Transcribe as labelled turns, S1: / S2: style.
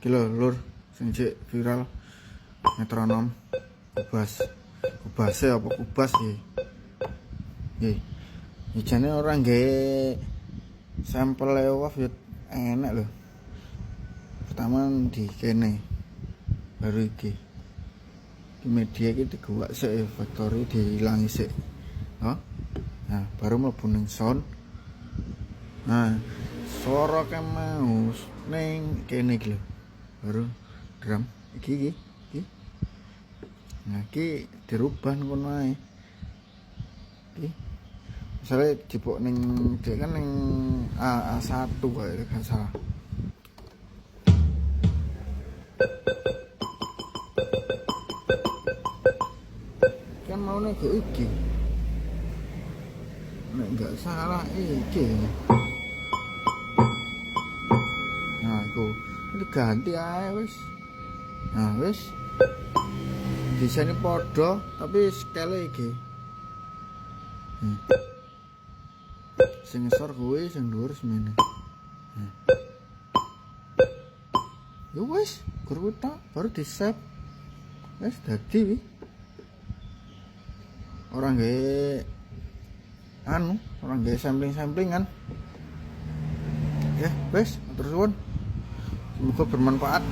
S1: iki lho lur sing jek viral metronom kubase apa kubas iki. Nggih. Ijane ora nggih sampel lewaf ya enak lho. Pertama di kene baru iki. Di media iki digawak sik factory diilangi sik. Oh. Nah, baru mlebu ning sound. Nah, suara mau ning kene iki lho. Baru drum iki. Nah, iki dirubah ngono ae. Iki. Misale jebok ning dhek kan ning A1 wae kan salah. Kan mau nek iki. Nek enggak salah iki. Nah, iku ganti ae wis. Nah, wis. Desainnya podo tapi scale iki. Sing ngesor kuwi sing dhuwur semene. Ya wis, guru tok baru di-save. Wis dadi wi. Ora nggih ora nggih sampling-sampling kan. Ya, wis, matur suwun. Semoga bermanfaat.